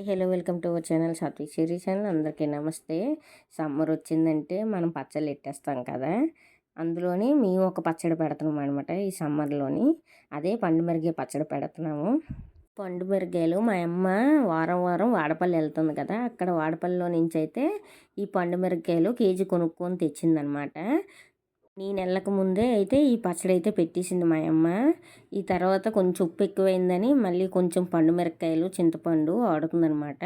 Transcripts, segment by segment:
Hello welcome to our channel Sathvik Siri channel. అందరికీ నమస్తే. Summer వచ్చిందంటే మనం పచ్చళ్ళు ఎట్టేస్తాం కదా. అందులోని మేము ఒక పచ్చడి పెడుతున్నాం అనమాట ఈ సమ్మర్లోని. అదే పండు మిరగాయ పచ్చడి పెడుతున్నాము. పండు మిరగాయలు మా అమ్మ వారం వారం వాడపల్లి వెళ్తుంది కదా, అక్కడ వాడపల్లిలో నుంచి అయితే ఈ పండు మిరగాయలు కేజీ కొనుక్కొని తెచ్చిందనమాట. నేను వెళ్ళక ముందే అయితే ఈ పచ్చడి అయితే పెట్టేసింది మా అమ్మ. ఈ తర్వాత కొంచెం ఉప్పు ఎక్కువైందని మళ్ళీ కొంచెం పండు మిరపకాయలు చింతపండు వాడుతుందనమాట.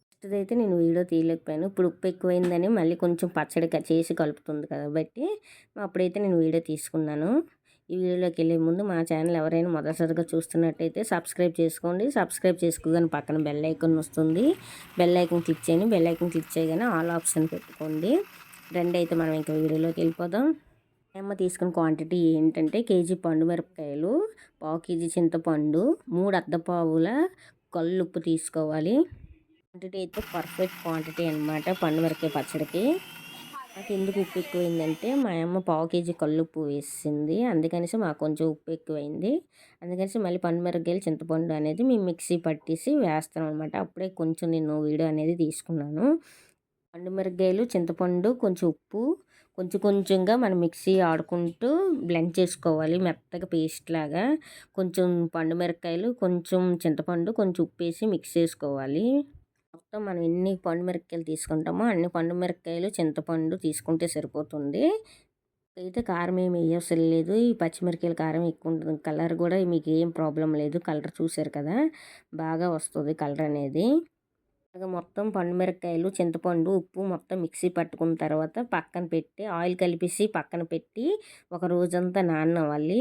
ఫస్ట్ అయితే నేను వీడియో తీయలేకపోయాను. ఇప్పుడు ఉప్పు ఎక్కువైందని మళ్ళీ కొంచెం పచ్చడి చేసి కలుపుతుంది కాబట్టి అప్పుడైతే నేను వీడియో తీసుకున్నాను. ఈ వీడియోలోకి వెళ్ళే ముందు మా ఛానల్ ఎవరైనా మొదటిసారిగా చూస్తున్నట్టయితే సబ్స్క్రైబ్ చేసుకోండి. సబ్స్క్రైబ్ చేసుకోగానే పక్కన బెల్ ఐకాన్ వస్తుంది. బెల్ ఐకాన్ క్లిక్ చేయండి. బెల్ ఐకాన్ క్లిక్ చేయగానే ఆల్ ఆప్షన్ పెట్టుకోండి. రెండు అయితే మనం ఇంకా వీడియోలోకి వెళ్ళిపోదాం. అమ్మ తీసుకున్న క్వాంటిటీ ఏంటంటే కేజీ పండు మిరపకాయలు, పావు కేజీ చింతపండు, 3 అద్దపావుల కల్లుప్పు తీసుకోవాలి. క్వాంటిటీ అయితే పర్ఫెక్ట్ క్వాంటిటీ అనమాట పండు మిరపకాయ పచ్చడికి. నాకు ఎందుకు ఉప్పు ఎక్కువైందంటే మా అమ్మ పావు కేజీ కల్లుప్పు వేసింది, అందుకనేసి మాకు కొంచెం ఉప్పు ఎక్కువైంది. అందుకనేసి మళ్ళీ పండు మిరపకాయలు చింతపండు అనేది మేము మిక్సీ పట్టేసి వేస్తాం అనమాట. అప్పుడే కొంచెం నేను వీడియో అనేది తీసుకున్నాను. పండు మిరపకాయలు చింతపండు కొంచెం ఉప్పు కొంచెం కొంచెంగా మనం మిక్సీ ఆడుకుంటూ బ్లెండ్ చేసుకోవాలి మెత్తగా పేస్ట్ లాగా. కొంచెం పండు మిరపకాయలు కొంచెం చింతపండు కొంచెం ఉప్పు వేసి మిక్స్ చేసుకోవాలి. మొత్తం మనం ఎన్ని పండు మిరపకాయలు తీసుకుంటామో అన్ని పండు మిరపకాయలు చింతపండు తీసుకుంటే సరిపోతుంది. అయితే కారం ఏమి వేయవసరం లేదు. ఈ పచ్చిమిరపకాయల కారం ఎక్కువ ఉంటుంది. కలర్ కూడా మీకు ఏం ప్రాబ్లం లేదు. కలర్ చూసారు కదా, బాగా వస్తుంది కలర్ అనేది. మొత్తం పండు మిరపకాయలు చింతపండు ఉప్పు మొత్తం మిక్సీ పట్టుకున్న తర్వాత పక్కన పెట్టి ఆయిల్ కలిపేసి పక్కన పెట్టి ఒక రోజంతా నానవాలి.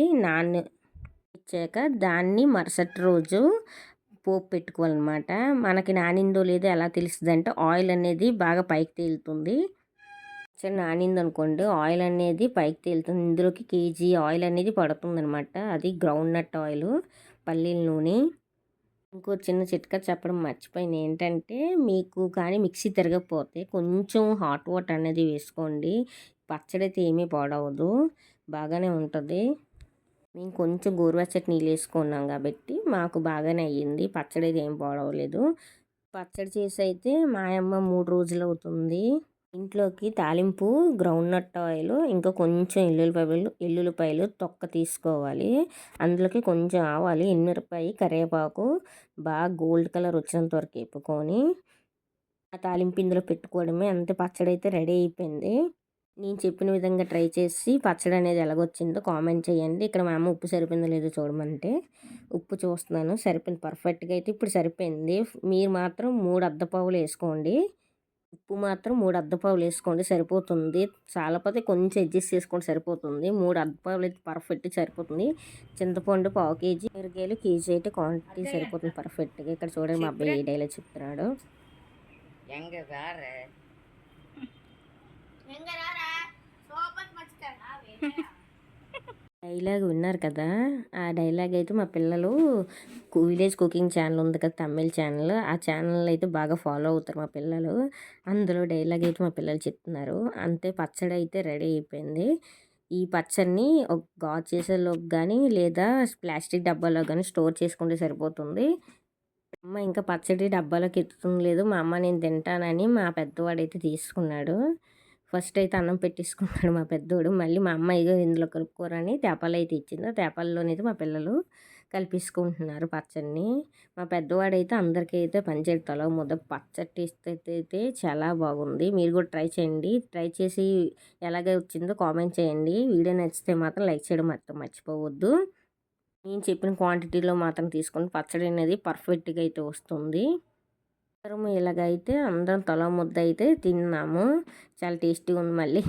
ఇచ్చాక దాన్ని మరుసటి రోజు పోపు పెట్టుకోవాలన్నమాట. మనకి నానిందో లేదో ఎలా తెలుస్తుంది అంటే ఆయిల్ అనేది బాగా పైకి తేలుతుంది. నానింది అనుకోండి ఆయిల్ అనేది పైకి తేలుతుంది. ఇందులోకి కేజీ ఆయిల్ అనేది పడుతుంది అనమాట. అది గ్రౌండ్ నట్ ఆయిల్, పల్లీల నూనె. ఇంకో చిన్న చిట్కా చెప్పడం మర్చిపోయింది ఏంటంటే, మీకు కానీ మిక్సీ తిరగకపోతే కొంచెం హాట్ వాటర్ అనేది వేసుకోండి. పచ్చడి అయితే ఏమీ పాడవదు, బాగానే ఉంటుంది. మేము కొంచెం గోరువెచ్చటి నీళ్ళు వేసుకున్నాం కాబట్టి మాకు బాగానే అయ్యింది. పచ్చడి అయితే ఏం పాడవలేదు. పచ్చడి చేసి అయితే మా అమ్మ 3 రోజులు అవుతుంది. ఇంట్లోకి తాలింపు గ్రౌండ్ నట్ ఆయిల్, ఇంకా కొంచెం ఎల్లుల్లిపాయలు తొక్క తీసుకోవాలి. అందులోకి కొంచెం ఆవాలు, ఎనిమిరపాయి, కరివేపాకు బాగా గోల్డ్ కలర్ వచ్చేంత వరకు వేపుకొని ఆ తాలింపు ఇందులో పెట్టుకోవడమే. అంతే, పచ్చడి అయితే రెడీ అయిపోయింది. నేను చెప్పిన విధంగా ట్రై చేసి పచ్చడి అనేది ఎలాగొచ్చిందో కామెంట్ చేయండి. ఇక్కడ మా అమ్మ ఉప్పు సరిపోయిందో లేదో చూడమంటే ఉప్పు చూస్తున్నాను, సరిపోయింది, పర్ఫెక్ట్గా అయితే ఇప్పుడు సరిపోయింది. మీరు మాత్రం 3 అద్దపావులు వేసుకోండి. ఉప్పు మాత్రం 3 అద్దపావులు వేసుకోండి సరిపోతుంది. చాలాపోతే కొంచెం అడ్జస్ట్ చేసుకుంటే సరిపోతుంది. 3 అద్దపావులు అయితే పర్ఫెక్ట్ సరిపోతుంది. చింతపండు పావు కేజీ, మిరగాయలు కేజీ అయితే క్వాంటిటీ సరిపోతుంది పర్ఫెక్ట్గా. ఇక్కడ చూడండి మా అబ్బాయి ఏ డైలాగ్ చెప్తున్నాడు. డైలాగ్ విన్నారు కదా. ఆ డైలాగ్ అయితే మా పిల్లలు విలేజ్ కుకింగ్ ఛానల్ ఉంది కదా, తమిళ్ ఛానల్, ఆ ఛానల్ అయితే బాగా ఫాలో అవుతారు మా పిల్లలు. అందులో డైలాగ్ అయితే మా పిల్లలు చెప్తున్నారు. అంతే, పచ్చడి అయితే రెడీ అయిపోయింది. ఈ పచ్చడిని ఒక గాజు చేసేలోకి కానీ లేదా ప్లాస్టిక్ డబ్బాలో కానీ స్టోర్ చేసుకుంటే సరిపోతుంది. అమ్మ ఇంకా పచ్చడి డబ్బాలోకి ఎత్తుతుంది లేదు. మా అమ్మ నేను తింటానని మా పెద్దవాడైతే తీసుకున్నాడు. ఫస్ట్ అయితే అన్నం పెట్టేసుకున్నాడు మా పెద్దోడు. మళ్ళీ మా అమ్మ ఇగో ఇందులో కలుపుకోరని తేపాలు అయితే ఇచ్చింది. ఆ తేపాల్లోనైతే మా పిల్లలు కలిపేసుకుంటున్నారు పచ్చడిని. మా పెద్దవాడైతే అందరికీ అయితే పంచాడు తల ముద్ద. పచ్చడి టేస్ట్ అయితే చాలా బాగుంది. మీరు కూడా ట్రై చేయండి. ట్రై చేసి ఎలాగ వచ్చిందో కామెంట్ చేయండి. వీడియో నచ్చితే మాత్రం లైక్ చేయడం మాత్రం మర్చిపోవద్దు. నేను చెప్పిన క్వాంటిటీలో మాత్రం తీసుకొని పచ్చడి అనేది పర్ఫెక్ట్గా అయితే వస్తుంది. అందరం ఇలాగైతే అందరం తల ముద్ద అయితే తిన్నాము. చాలా టేస్టీగా ఉంది. మళ్ళీ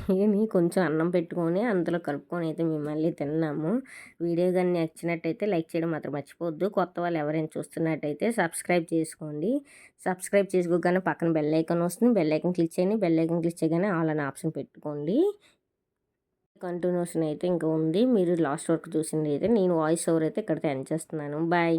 కొంచెం అన్నం పెట్టుకొని అందులో కలుపుకొని అయితే మేము మళ్ళీ తిన్నాము. వీడియో కానీ నచ్చినట్టయితే లైక్ చేయడం మాత్రం మర్చిపోవద్దు. కొత్త వాళ్ళు ఎవరైనా చూస్తున్నట్టయితే సబ్స్క్రైబ్ చేసుకోండి. సబ్స్క్రైబ్ చేసుకోగానే పక్కన బెల్ ఐకాన్ వస్తుంది. బెల్ ఐకాన్ క్లిక్ చేయండి. బెల్ ఐకాన్ క్లిక్ చేయగానే ఆల్ అనే ఆప్షన్ పెట్టుకోండి. కంటిన్యూషన్ అయితే ఇంకా ఉంది. మీరు లాస్ట్ వరకు చూసింది అయితే నేను వాయిస్ ఓవర్ అయితే ఇక్కడితో ఎండ్ చేస్తున్నాను. బాయ్.